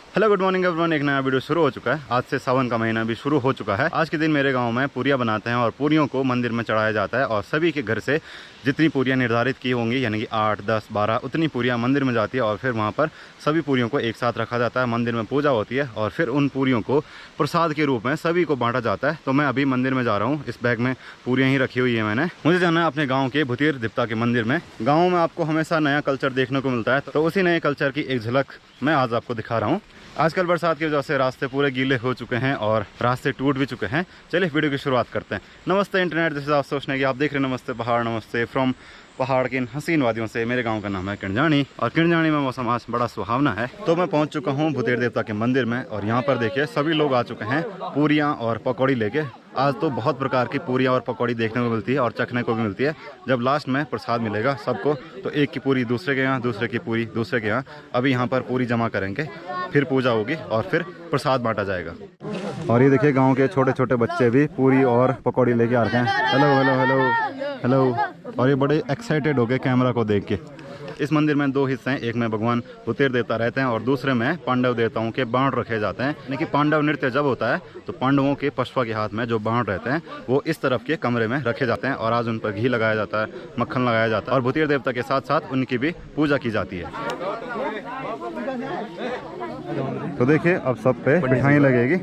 Hello good morning everyone. एक नया video शुरू हो चुका है। आज से सावन का महीना भी शुरू हो चुका है। आज के दिन मेरे गांव में पूरियां बनाते हैं और पूरियों को मंदिर में चढ़ाया जाता है और सभी के घर से जितनी पूरियां निर्धारित की होंगी यानी कि 8, 10, 12 उतनी पूरियां मंदिर में जाती है और फिर वहां पर सभी पूरियों को एक साथ रखा जाता है। मंदिर में पूजा होती है और फिर उन पूरियों को प्रसाद के रूप में सभी को बांटा जाता है। तो मैं अभी मंदिर में जा रहा हूँ। इस बैग में पूरियां ही रखी हुई है मैंने। मुझे जाना है अपने गाँव के भुतीर देवता के मंदिर में। गाँव में आपको हमेशा नया कल्चर देखने को मिलता है, तो उसी नए कल्चर की एक झलक मैं आज आपको दिखा रहा हूँ। आजकल बरसात की वजह से रास्ते पूरे गीले हो चुके हैं और रास्ते टूट भी चुके हैं। चलिए वीडियो की शुरुआत करते हैं। नमस्ते इंटरनेट, जैसे आप सोचने की आप देख रहे हैं नमस्ते पहाड़। नमस्ते फ्रॉम पहाड़ के इन हसीन वादियों से। मेरे गांव का नाम है किरजानी और किरजानी में मौसम आज बड़ा सुहावना है। तो मैं पहुंच चुका हूं भुतेर देवता के मंदिर में और यहां पर देखिए सभी लोग आ चुके हैं पूरियां और पकौड़ी लेके। आज तो बहुत प्रकार की पूरियां और पकौड़ी देखने को मिलती है और चखने को भी मिलती है। जब लास्ट में प्रसाद मिलेगा सबको, तो एक की पूरी दूसरे के यहाँ, दूसरे की पूरी दूसरे के यहाँ। अभी यहाँ पर पूरी जमा करेंगे, फिर पूजा होगी और फिर प्रसाद बांटा जाएगा। और ये देखिए गांव के छोटे छोटे बच्चे भी पूरी और पकौड़ी लेके आ रहे हैं। Hello hello hello hello. और ये बड़े एक्साइटेड हो गए कैमरा को देख के। इस मंदिर में दो हिस्से हैं, एक में भगवान भुतेर देवता रहते हैं और दूसरे में पांडव देवताओं के बाण रखे जाते हैं। यानी कि पांडव नृत्य जब होता है तो पांडवों के पशुआ के हाथ में जो बाण रहते हैं वो इस तरफ के कमरे में रखे जाते हैं और आज उन पर घी लगाया जाता है, मक्खन लगाया जाता है और भुतेर देवता के साथ साथ उनकी भी पूजा की जाती है। तो देखिए अब सब पे मिठाई लगेगी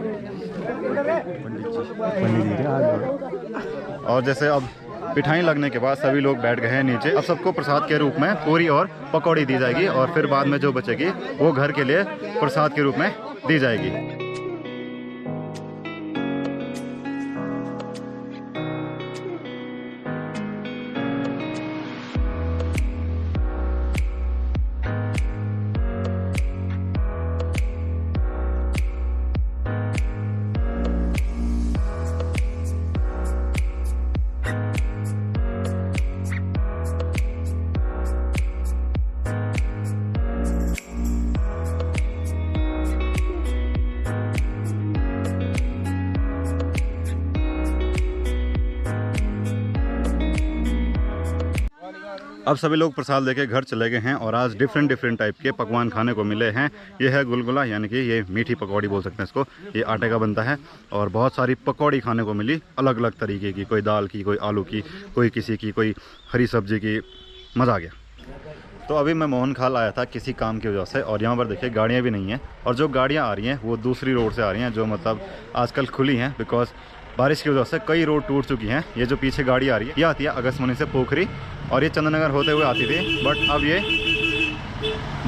और जैसे अब मिठाई लगने के बाद सभी लोग बैठ गए हैं नीचे। अब सबको प्रसाद के रूप में पूरी और पकौड़ी दी जाएगी और फिर बाद में जो बचेगी वो घर के लिए प्रसाद के रूप में दी जाएगी। अब सभी लोग प्रसाद लेके घर चले गए हैं और आज डिफरेंट टाइप के पकवान खाने को मिले हैं। ये है गुलगुला, यानी कि ये मीठी पकौड़ी बोल सकते हैं इसको। ये आटे का बनता है और बहुत सारी पकौड़ी खाने को मिली अलग अलग तरीके की, कोई दाल की, कोई आलू की, कोई किसी की, कोई हरी सब्जी की। मज़ा आ गया। तो अभी मैं मोहन खाल आया था किसी काम की वजह से और यहाँ पर देखिए गाड़ियाँ भी नहीं हैं और जो गाड़ियाँ आ रही हैं वो दूसरी रोड से आ रही हैं जो मतलब आजकल खुली हैं। बिकॉज बारिश की वजह से कई रोड टूट चुकी हैं। ये जो पीछे गाड़ी आ रही है ये आती है अगस्त्यमुनि से पोखरी और ये चंद्रनगर होते हुए आती थी, बट अब ये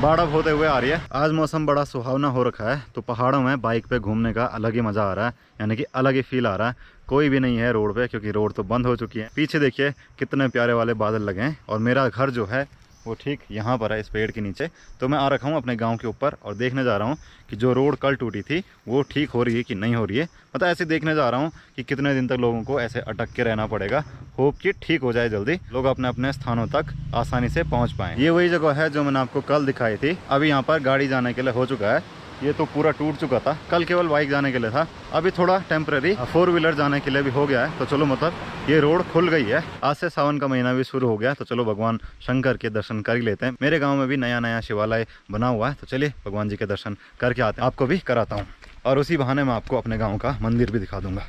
बाड़ब होते हुए आ रही है। आज मौसम बड़ा सुहावना हो रखा है तो पहाड़ों में बाइक पे घूमने का अलग ही मज़ा आ रहा है, यानी कि अलग ही फील आ रहा है। कोई भी नहीं है रोड पे क्योंकि रोड तो बंद हो चुकी है। पीछे देखिए कितने प्यारे वाले बादल लगे हैं और मेरा घर जो है वो ठीक यहाँ पर है इस पेड़ के नीचे। तो मैं आ रखा हूँ अपने गांव के ऊपर और देखने जा रहा हूँ कि जो रोड कल टूटी थी वो ठीक हो रही है कि नहीं हो रही है। मतलब ऐसे देखने जा रहा हूँ कि कितने दिन तक लोगों को ऐसे अटक के रहना पड़ेगा। होप कि ठीक हो जाए जल्दी, लोग अपने अपने स्थानों तक आसानी से पहुँच पाएँ। ये वही जगह है जो मैंने आपको कल दिखाई थी। अभी यहाँ पर गाड़ी जाने के लिए हो चुका है। ये तो पूरा टूट चुका था, कल केवल बाइक जाने के लिए था। अभी थोड़ा टेम्परेरी 4 व्हीलर जाने के लिए भी हो गया है। तो चलो मतलब ये रोड खुल गई है। आज से सावन का महीना भी शुरू हो गया तो चलो भगवान शंकर के दर्शन कर ही लेते हैं। मेरे गांव में भी नया शिवालय बना हुआ है तो चलिए भगवान जी के दर्शन करके आते हैं। आपको भी कराता हूँ और उसी बहाने मैं आपको अपने गाँव का मंदिर भी दिखा दूंगा।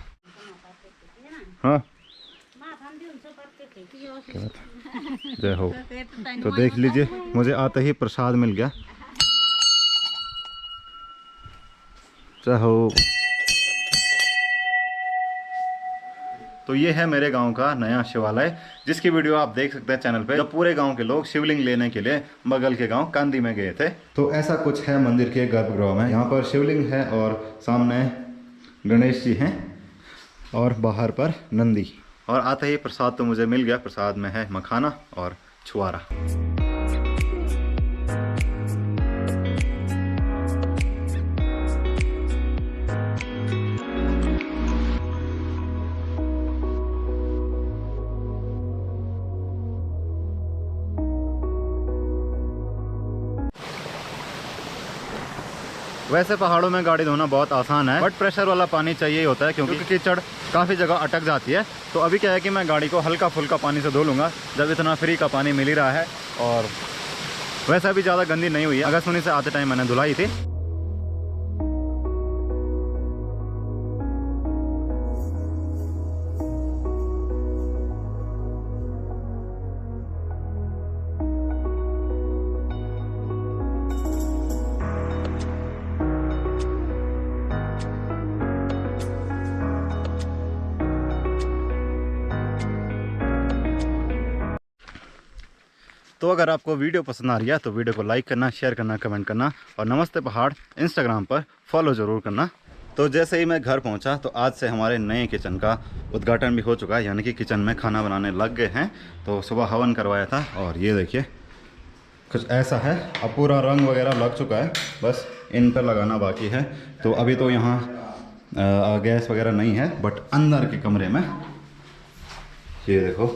हाँ जय हो। तो देख लीजिए मुझे आते ही प्रसाद मिल गया। हो। तो ये है मेरे गांव का नया शिवालय जिसकी वीडियो आप देख सकते हैं चैनल पे। जब पूरे गांव के लोग शिवलिंग लेने के लिए बगल के गांव कांदी में गए थे। तो ऐसा कुछ है मंदिर के गर्भगृह में। यहाँ पर शिवलिंग है और सामने गणेश जी हैं और बाहर पर नंदी। और आते ही प्रसाद तो मुझे मिल गया। प्रसाद में है मखाना और छुआरा। वैसे पहाड़ों में गाड़ी धोना बहुत आसान है, बट प्रेशर वाला पानी चाहिए होता है क्योंकि कीचड़ काफ़ी जगह अटक जाती है। तो अभी क्या है कि मैं गाड़ी को हल्का फुल्का पानी से धो लूँगा जब इतना फ्री का पानी मिल ही रहा है। और वैसा भी ज़्यादा गंदी नहीं हुई है, अगस्त्यमुनि से आते टाइम मैंने धुलाई थी। तो अगर आपको वीडियो पसंद आ रही है तो वीडियो को लाइक करना, शेयर करना, कमेंट करना और नमस्ते पहाड़ इंस्टाग्राम पर फॉलो ज़रूर करना। तो जैसे ही मैं घर पहुंचा तो आज से हमारे नए किचन का उद्घाटन भी हो चुका है, यानी कि किचन में खाना बनाने लग गए हैं। तो सुबह हवन करवाया था और ये देखिए कुछ ऐसा है। अब पूरा रंग वगैरह लग चुका है, बस इन पर लगाना बाकी है। तो अभी तो यहाँ गैस वगैरह नहीं है, बट अंदर के कमरे में ये देखो,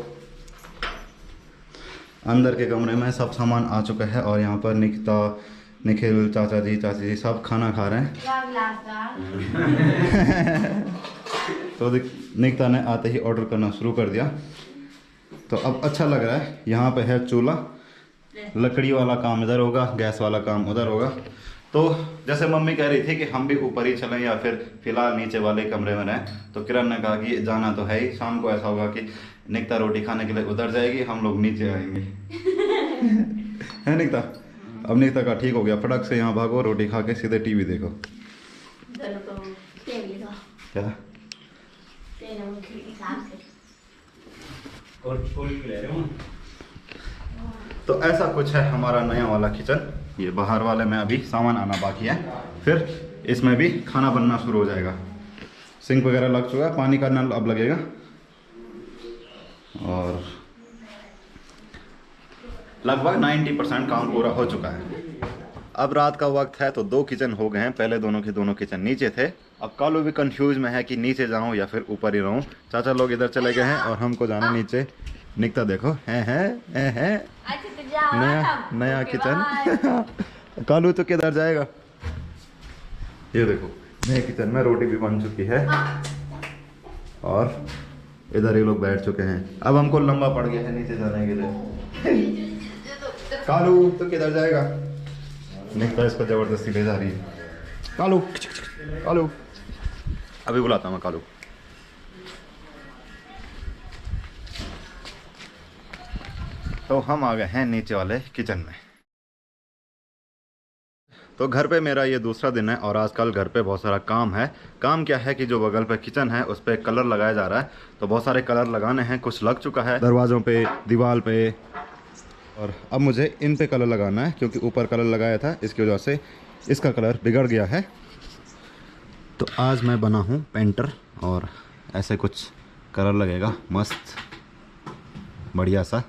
अंदर के कमरे में सब सामान आ चुका है। और यहाँ पर निकिता, निखिल, चाचा जी, चाची जी सब खाना खा रहे हैं। तो निकिता ने आते ही ऑर्डर करना शुरू कर दिया। तो अब अच्छा लग रहा है। यहाँ पे है चूल्हा, लकड़ी वाला काम इधर होगा, गैस वाला काम उधर होगा। तो जैसे मम्मी कह रही थी कि हम भी ऊपर ही चलें या फिर फिलहाल नीचे वाले कमरे में रहें, तो किरण ने कहा कि जाना तो है ही। शाम को ऐसा होगा कि निकिता रोटी खाने के लिए उधर जाएगी, हम लोग नीचे आएंगे। है निकिता? अब निकिता का ठीक हो गया, फटक से यहाँ भागो, रोटी खा के सीधे टीवी देखो। क्या तो ऐसा कुछ है हमारा नया वाला किचन। ये बाहर वाले में अभी सामान आना बाकी है, फिर इसमें भी खाना बनना शुरू हो जाएगा। सिंक वगैरह लग चुका है, पानी का नल अब लगेगा। और लगभग 90% काम पूरा हो चुका है। अब रात का वक्त है तो 2 किचन हो गए हैं। पहले दोनों के दोनों किचन नीचे थे। अब कालू भी कंफ्यूज में है कि नीचे जाऊं या फिर ऊपर ही रहूं। चाचा लोग इधर चले गए हैं और हमको जाना नीचे। निकिता देखो है नया किचन। कालू तो किधर जाएगा? ये देखो नए किचन में रोटी भी बन चुकी है और इधर ये लोग बैठ चुके हैं। अब हमको लंबा पड़ गया है नीचे जाने के लिए। कालू तो किधर जाएगा? निकिता इसको जबरदस्ती ले जा रही है। कालू कालू, अभी बुलाता हूँ मैं कालू। तो हम आ गए हैं नीचे वाले किचन में। तो घर पे मेरा ये दूसरा दिन है और आजकल घर पे बहुत सारा काम है। काम क्या है कि जो बगल पे किचन है उस पर कलर लगाया जा रहा है। तो बहुत सारे कलर लगाने हैं, कुछ लग चुका है दरवाज़ों पे, दीवार पे, और अब मुझे इन पे कलर लगाना है क्योंकि ऊपर कलर लगाया था, इसकी वजह से इसका कलर बिगड़ गया है। तो आज मैं बना हूँ पेंटर और ऐसे कुछ कलर लगेगा मस्त बढ़िया सा।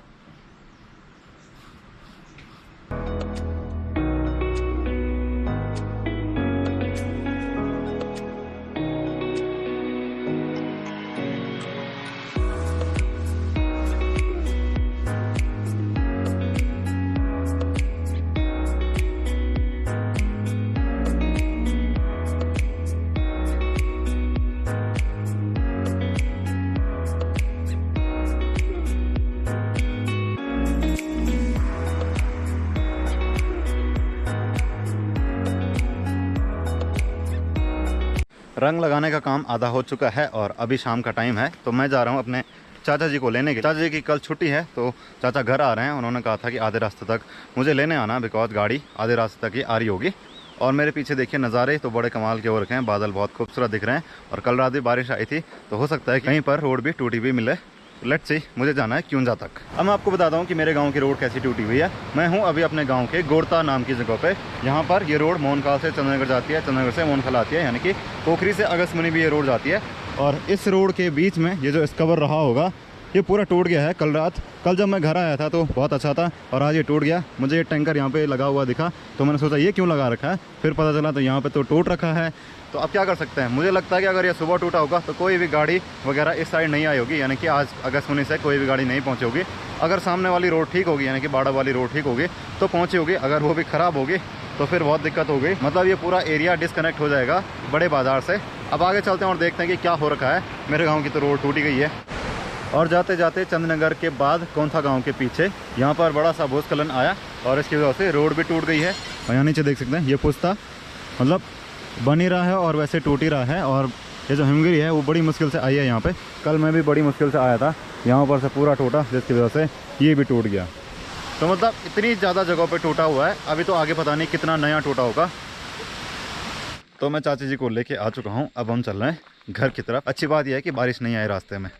रंग लगाने का काम आधा हो चुका है और अभी शाम का टाइम है। तो मैं जा रहा हूँ अपने चाचा जी को लेने के। चाचा जी की कल छुट्टी है तो चाचा घर आ रहे हैं। उन्होंने कहा था कि आधे रास्ते तक मुझे लेने आना, बिकॉज गाड़ी आधे रास्ते तक ही आ रही होगी। और मेरे पीछे देखिए नज़ारे तो बड़े कमाल के हो रखे हैं, बादल बहुत खूबसूरत दिख रहे हैं और कल रात भी बारिश आई थी, तो हो सकता है कहीं पर रोड भी टूटी भी मिले। लेट्स सी, मुझे जाना है क्यूंजा तक। अब मैं आपको बताता हूँ कि मेरे गांव की रोड कैसी टूटी हुई है। मैं हूँ अभी अपने गांव के गोड़ता नाम की जगह पे। यहाँ पर ये रोड मोहनखाल से चंद्रनगर जाती है, चंद्रनगर से मोहनखाल आती है, यानी कि पोखरी से अगस्त्यमुनि भी ये रोड जाती है। और इस रोड के बीच में ये जो इसकवर रहा होगा ये पूरा टूट गया है। कल रात, कल जब मैं घर आया था तो बहुत अच्छा था और आज ये टूट गया। मुझे ये टैंकर यहाँ पे लगा हुआ दिखा तो मैंने सोचा ये क्यों लगा रखा है, फिर पता चला तो यहाँ पे तो टूट रखा है। तो अब क्या कर सकते हैं, मुझे लगता है कि अगर ये सुबह टूटा होगा तो कोई भी गाड़ी वगैरह इस साइड नहीं आई होगी, यानी कि आज अगस्त्यमुनि से कोई भी गाड़ी नहीं पहुँची होगी। अगर सामने वाली रोड ठीक होगी, यानी कि बाड़ा वाली रोड ठीक होगी तो पहुँची होगी। अगर वो भी ख़राब होगी तो फिर बहुत दिक्कत हो गई, मतलब ये पूरा एरिया डिस्कनेक्ट हो जाएगा बड़े बाज़ार से। अब आगे चलते हैं और देखते हैं कि क्या हो रखा है। मेरे गाँव की तो रोड टूटी गई है। और जाते जाते चंद्रनगर के बाद कौंथा गांव के पीछे यहाँ पर बड़ा सा भूस्खलन आया और इसकी वजह से रोड भी टूट गई है। और यहाँ नीचे देख सकते हैं ये पुस्ता मतलब बन ही रहा है और वैसे टूट ही रहा है। और ये जो हिमगिरी है वो बड़ी मुश्किल से आई है यहाँ पे। कल मैं भी बड़ी मुश्किल से आया था, यहाँ पर से पूरा टूटा, जिसकी वजह से ये भी टूट गया। तो मतलब इतनी ज़्यादा जगहों पे टूटा हुआ है। अभी तो आगे पता नहीं कितना नया टूटा होगा। तो मैं चाची जी को लेके आ चुका हूँ। अब हम चल रहे हैं घर की तरफ। अच्छी बात यह है कि बारिश नहीं आई रास्ते में।